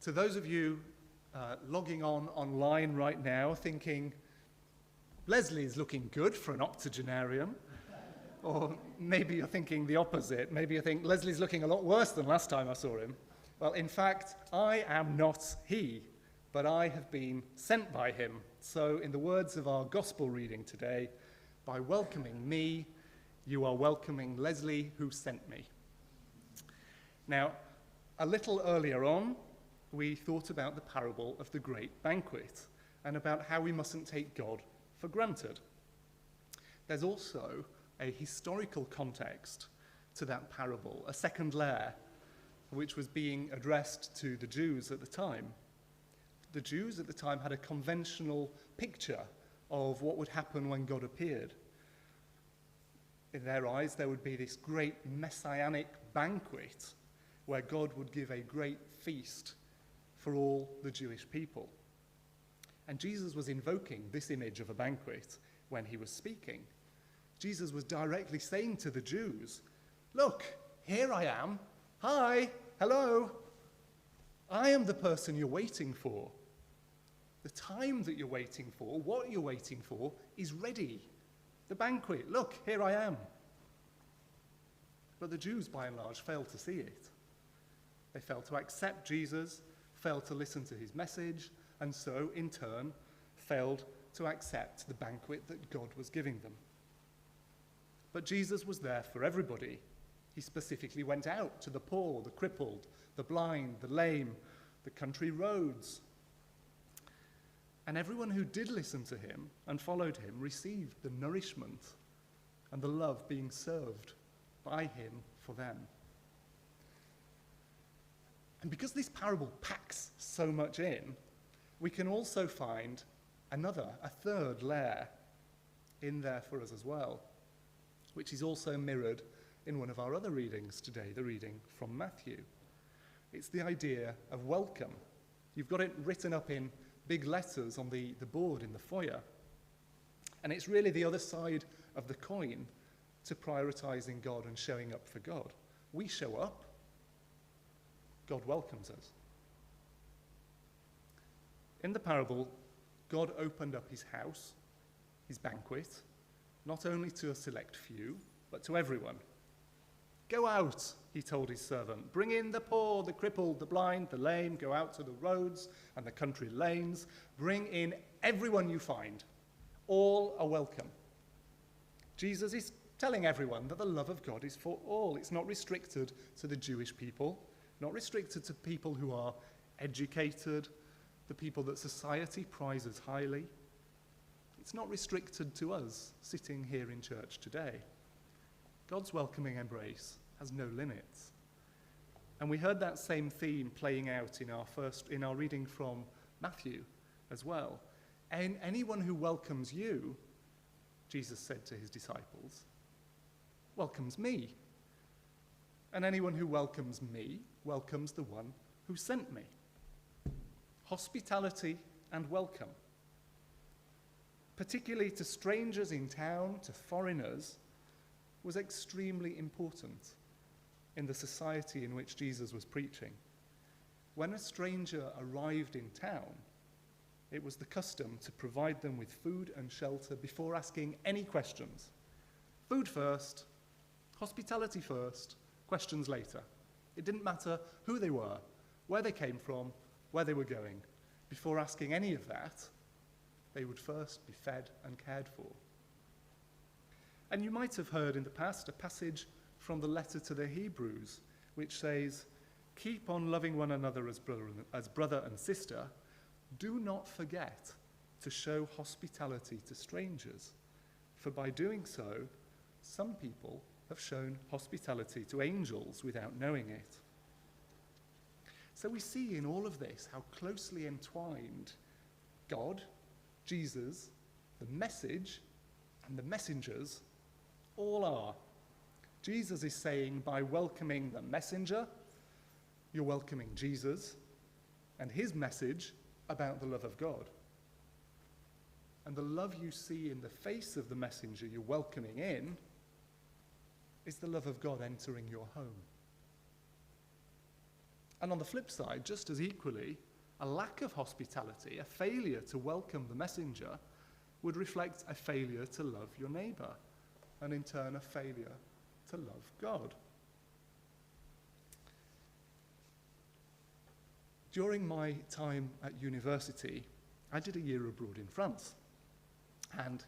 To those of you logging on online right now thinking, Leslie's looking good for an octogenarian, or maybe you're thinking the opposite. Maybe you think Leslie's looking a lot worse than last time I saw him. Well, in fact, I am not he, but I have been sent by him. So in the words of our gospel reading today, by welcoming me, you are welcoming Leslie who sent me. Now, a little earlier on, we thought about the parable of the great banquet and about how we mustn't take God for granted. There's also a historical context to that parable, a second layer, which was being addressed to the Jews at the time. The Jews at the time had a conventional picture of what would happen when God appeared. In their eyes, there would be this great messianic banquet where God would give a great feast for all the Jewish people. And Jesus was invoking this image of a banquet when he was speaking. Jesus was directly saying to the Jews, look, here I am. Hi, hello. I am the person you're waiting for. The time that you're waiting for, what you're waiting for, is ready. The banquet, look, here I am. But the Jews, by and large, failed to see it. They failed to accept Jesus, failed to listen to his message, and so, in turn, failed to accept the banquet that God was giving them. But Jesus was there for everybody. He specifically went out to the poor, the crippled, the blind, the lame, the country roads. And everyone who did listen to him and followed him received the nourishment and the love being served by him for them. And because this parable packs so much in, we can also find a third layer in there for us as well, which is also mirrored in one of our other readings today, the reading from Matthew. It's the idea of welcome. You've got it written up in big letters on the board in the foyer. And it's really the other side of the coin to prioritizing God and showing up for God. We show up, God welcomes us. In the parable, God opened up his house, his banquet, not only to a select few, but to everyone. Go out, he told his servant. Bring in the poor, the crippled, the blind, the lame. Go out to the roads and the country lanes. Bring in everyone you find. All are welcome. Jesus is telling everyone that the love of God is for all. It's not restricted to the Jewish people, not restricted to people who are educated, the people that society prizes highly. It's not restricted to us sitting here in church today. God's welcoming embrace has no limits. And we heard that same theme playing out in our reading from Matthew as well. And anyone who welcomes you, Jesus said to his disciples, welcomes me. And anyone who welcomes me welcomes the one who sent me. Hospitality and welcome, particularly to strangers in town, to foreigners, was extremely important in the society in which Jesus was preaching. When a stranger arrived in town, it was the custom to provide them with food and shelter before asking any questions. Food first, hospitality first, questions later. It didn't matter who they were, where they came from, where they were going. Before asking any of that, they would first be fed and cared for. And you might have heard in the past a passage from the letter to the Hebrews, which says, keep on loving one another as brother and sister. Do not forget to show hospitality to strangers, for by doing so, some people have shown hospitality to angels without knowing it. So we see in all of this how closely entwined God, Jesus, the message, and the messengers all are. Jesus is saying by welcoming the messenger, you're welcoming Jesus and his message about the love of God. And the love you see in the face of the messenger you're welcoming in is the love of God entering your home. And on the flip side, just as equally, a lack of hospitality, a failure to welcome the messenger, would reflect a failure to love your neighbour, and in turn a failure to love God. During my time at university, I did a year abroad in France. And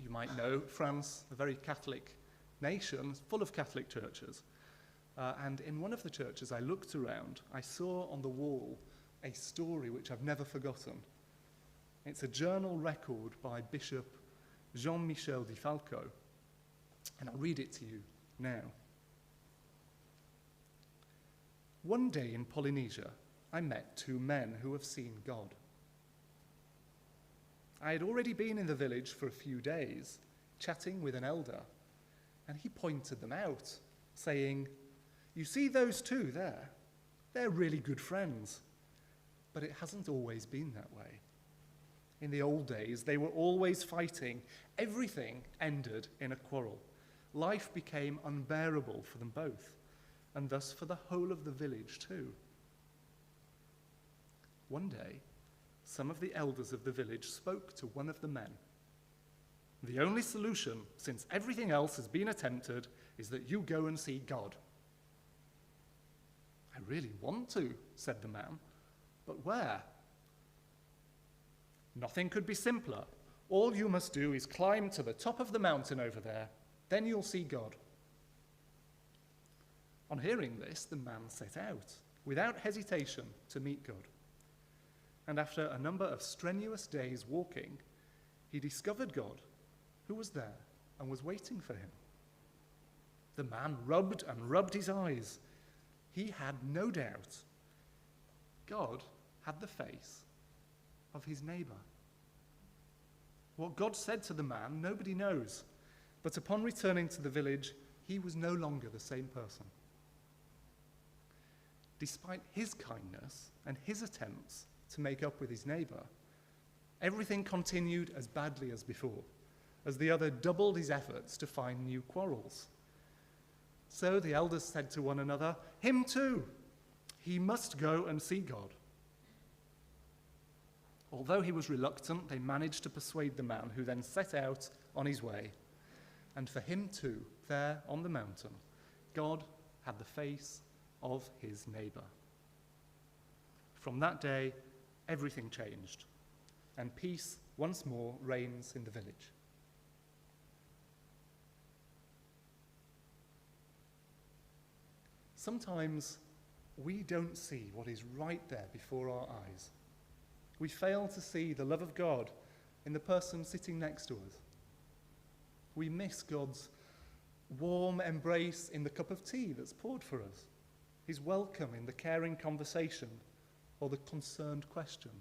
you might know France, a very Catholic nation, full of Catholic churches. And in one of the churches I looked around, I saw on the wall a story which I've never forgotten. It's a journal record by Bishop Jean-Michel Di Falco, and I'll read it to you now. One day in Polynesia, I met two men who have seen God. I had already been in the village for a few days, chatting with an elder, and he pointed them out, saying, "You see those two there? They're really good friends." But it hasn't always been that way. In the old days, they were always fighting. Everything ended in a quarrel. Life became unbearable for them both, and thus for the whole of the village too. One day, some of the elders of the village spoke to one of the men. "The only solution, since everything else has been attempted, is that you go and see God." "I really want to," said the man, "but where?" "Nothing could be simpler. All you must do is climb to the top of the mountain over there. Then you'll see God." On hearing this, the man set out, without hesitation, to meet God. And after a number of strenuous days walking, he discovered God, who was there and was waiting for him. The man rubbed and rubbed his eyes. He had no doubt. God had the face of his neighbour. What God said to the man, nobody knows. But upon returning to the village, he was no longer the same person. Despite his kindness and his attempts to make up with his neighbour, everything continued as badly as before, as the other doubled his efforts to find new quarrels. So the elders said to one another, "Him too, he must go and see God." Although he was reluctant, they managed to persuade the man, who then set out on his way. And for him too, there on the mountain, God had the face of his neighbour. From that day, everything changed, and peace once more reigns in the village. Sometimes we don't see what is right there before our eyes. We fail to see the love of God in the person sitting next to us. We miss God's warm embrace in the cup of tea that's poured for us, his welcome in the caring conversation or the concerned question.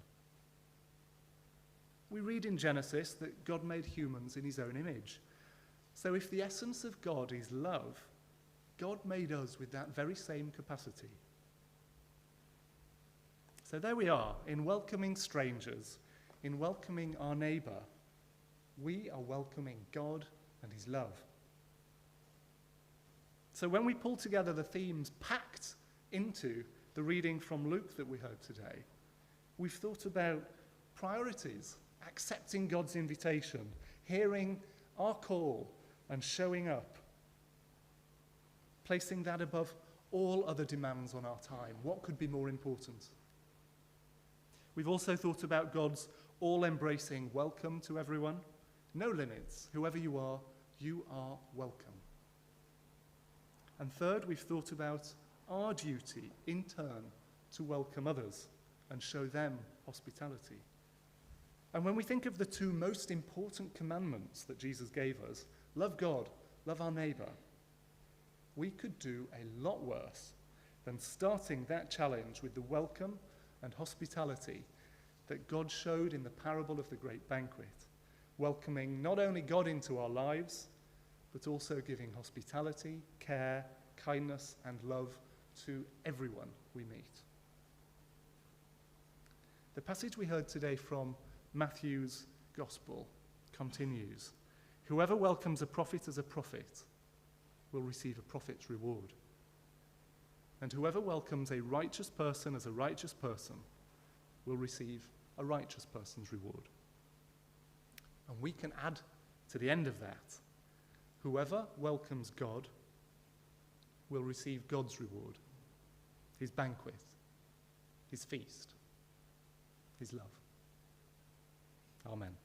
We read in Genesis that God made humans in his own image. So if the essence of God is love, God made us with that very same capacity. So there we are, in welcoming strangers, in welcoming our neighbour, we are welcoming God and his love. So when we pull together the themes packed into the reading from Luke that we heard today, we've thought about priorities, accepting God's invitation, hearing our call and showing up, placing that above all other demands on our time. What could be more important? We've also thought about God's all-embracing welcome to everyone. No limits. Whoever you are welcome. And third, we've thought about our duty, in turn, to welcome others and show them hospitality. And when we think of the two most important commandments that Jesus gave us, love God, love our neighbour, we could do a lot worse than starting that challenge with the welcome and hospitality that God showed in the parable of the great banquet, welcoming not only God into our lives, but also giving hospitality, care, kindness, and love to everyone we meet. The passage we heard today from Matthew's Gospel continues. Whoever welcomes a prophet as a prophet will receive a prophet's reward. And whoever welcomes a righteous person as a righteous person will receive a righteous person's reward. And we can add to the end of that, whoever welcomes God will receive God's reward, his banquet, his feast, his love. Amen.